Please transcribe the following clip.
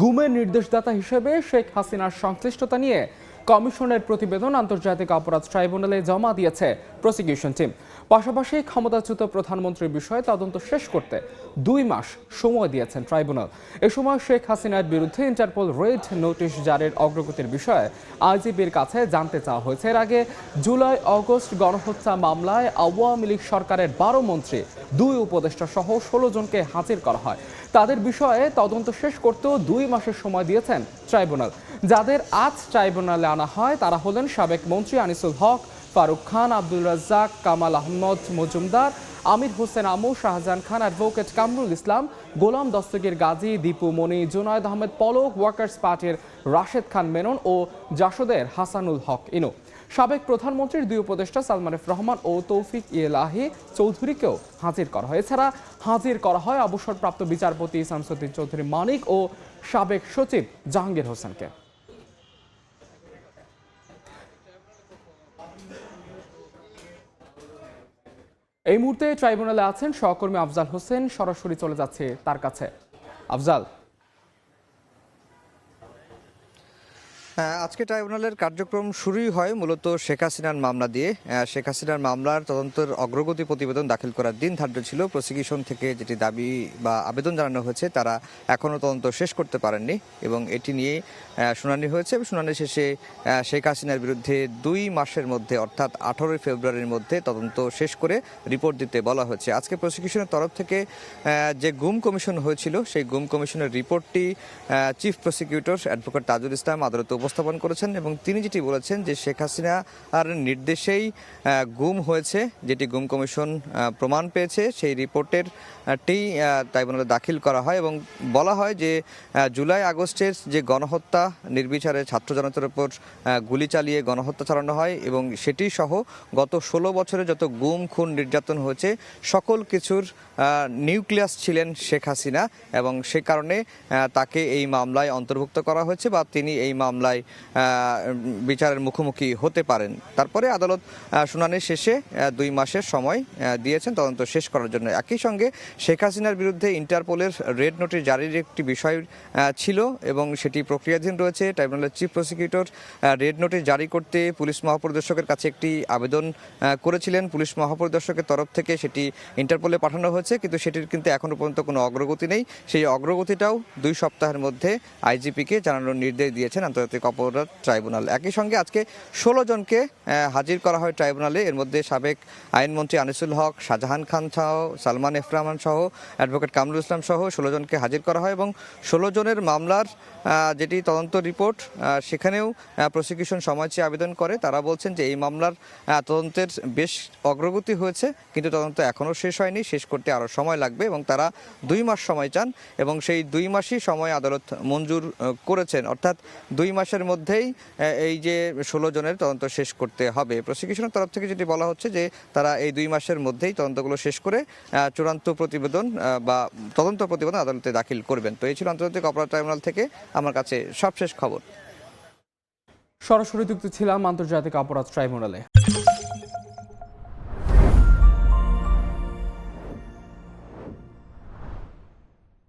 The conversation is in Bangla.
গুমের নির্দেশদাতা হিসেবে শেখ হাসিনার সংশ্লিষ্টতা নিয়ে কমিশনের প্রতিবেদন আন্তর্জাতিক অপরাধ ট্রাইব্যুনালে জমা দিয়েছে প্রসিকিউশন টিম। পাশাপাশি ক্ষমতাচ্যুত প্রধানমন্ত্রীর বিষয়ে তদন্ত শেষ করতে 2 মাস সময় দিয়েছেন ট্রাইব্যুনাল। এ সময় শেখ হাসিনার বিরুদ্ধে ইন্টারপোল রেড নোটিশ জারির অগ্রগতির বিষয়ে আইজিপির কাছে জানতে চাওয়া হয়েছে। এর আগে জুলাই আগস্ট গণহত্যা মামলায় আওয়ামী লীগ সরকারের 12 মন্ত্রী, 2 উপদেষ্টা সহ 16 জনকে হাজির করা হয়। তাদের বিষয়ে তদন্ত শেষ করতেও 2 মাসের সময় দিয়েছেন ট্রাইব্যুনাল। যাদের আজ ট্রাইব্যুনালে আনা হয় তারা হলেন সাবেক মন্ত্রী আনিসুল হক, ফারুক খান, আব্দুল রাজ্জাক, কামাল আহমদ মজুমদার, আমির হোসেন আমু, শাহজাহান খান, অ্যাডভোকেট কামরুল ইসলাম, গোলাম দস্তগীর গাজী, দীপু মনি, জুনায়েদ আহমেদ পলক, ওয়ার্কার্স পার্টির রাশেদ খান মেনন ও জাসদের হাসানুল হক ইনু। সাবেক প্রধানমন্ত্রীর 2 উপদেষ্টা সালমান এফ রহমান ও তৌফিক ইলাহি চৌধুরীকেও হাজির করা হয়। এছাড়া হাজির করা হয় অবসরপ্রাপ্ত বিচারপতি শামসুদ্দিন চৌধুরী মানিক ও সাবেক সচিব জাহাঙ্গীর হোসেনকে। এই মুহূর্তে ট্রাইব্যুনালে আছেন সহকর্মী আফজাল হোসেন, সরাসরি চলে যাচ্ছে তার কাছে। আফজাল, আজকে ট্রাইব্যুনালের কার্যক্রম শুরুই হয় মূলত শেখ হাসিনার মামলা দিয়ে। শেখ হাসিনার মামলার তদন্তের অগ্রগতি প্রতিবেদন দাখিল করার দিন ধার্য ছিল। প্রসিকিউশন থেকে যেটি দাবি বা আবেদন জানানো হয়েছে তারা এখনও তদন্ত শেষ করতে পারেননি এবং এটি নিয়ে শুনানি হয়েছে। শুনানি শেষে শেখ হাসিনার বিরুদ্ধে 2 মাসের মধ্যে অর্থাৎ 18 ফেব্রুয়ারির মধ্যে তদন্ত শেষ করে রিপোর্ট দিতে বলা হয়েছে। আজকে প্রসিকিউশনের তরফ থেকে যে গুম কমিশন হয়েছিল সেই গুম কমিশনের রিপোর্টটি chief prosecutor advocate Tajul Islam আদালতে উপস্থাপন করেছেন এবং তিনি যেটি বলেছেন যে শেখ হাসিনার নির্দেশেই গুম হয়েছে, যেটি গুম কমিশন প্রমাণ পেয়েছে সেই রিপোর্টের ট্রাইব্যুনালে দাখিল করা হয় এবং বলা হয় যে জুলাই আগস্টের যে গণহত্যা, নির্বিচারে ছাত্র জনতার উপর গুলি চালিয়ে গণহত্যা চালানো হয় এবং সেটি সহ গত 16 বছরে যত গুম খুন নির্যাতন হয়েছে সকল কিছুর নিউক্লিয়াস ছিলেন শেখ হাসিনা এবং সে কারণে তাকে এই মামলায় অন্তর্ভুক্ত করা হয়েছে বা তিনি এই মামলায় বিচারের মুখোমুখি হতে পারেন। তারপরে আদালত শুনানি শেষে 2 মাসের সময় দিয়েছেন তদন্ত শেষ করার জন্য। একই সঙ্গে শেখ হাসিনার বিরুদ্ধে ইন্টারপোলের রেড নোটিশ জারির একটি বিষয় ছিল এবং সেটি প্রক্রিয়াধীন রয়েছে। ট্রাইব্যুনালের চিফ প্রসিকিউটর রেড নোটিশ জারি করতে পুলিশ মহাপরিদর্শকের কাছে একটি আবেদন করেছিলেন। পুলিশ মহাপরিদর্শকের তরফ থেকে সেটি ইন্টারপোলে পাঠানো হয়েছে, কিন্তু সেটির এখনো পর্যন্ত কোনো অগ্রগতি নেই। সেই অগ্রগতিটাও 2 সপ্তাহের মধ্যে আইজিপিকে জানানোর নির্দেশ দিয়েছেন আন্তর্জাতিক অপরাধ ট্রাইব্যুনাল। একই সঙ্গে আজকে 16 জনকে হাজির করা হয় ট্রাইব্যুনালে। এর মধ্যে সাবেক আইনমন্ত্রী আনিসুল হক, শাহজাহান খান সহ, সালমান এফ রহমান সহ, অ্যাডভোকেট কামরুল ইসলাম সহ 16 জনকে হাজির করা হয় এবং 16 জনের মামলার যেটি তদন্ত রিপোর্ট সেখানেও প্রসিকিউশন সময় চেয়ে আবেদন করে। তারা বলছেন যে এই মামলার তদন্তের বেশ অগ্রগতি হয়েছে কিন্তু তদন্ত এখনও শেষ হয়নি, শেষ করতে আরও সময় লাগবে এবং তারা 2 মাস সময় চান এবং সেই 2 মাসই সময় আদালত মঞ্জুর করেছেন। অর্থাৎ 2 মাসের মধ্যেই এই যে 16 জনের তদন্ত শেষ করতে হবে। প্রসিকিউশনের তরফ থেকে যেটি বলা হচ্ছে যে তারা এই 2 মাসের মধ্যেই তদন্তগুলো শেষ করে চূড়ান্ত প্রতিবেদন বা তদন্ত প্রতিবেদন আদালতে দাখিল করবেন। তো এই ছিল আন্তর্জাতিক অপরাধ ট্রাইব্যুনাল থেকে আমার কাছে সবশেষ খবর। সরাসরি যুক্ত ছিলাম আন্তর্জাতিক অপরাধ ট্রাইব্যুনালে।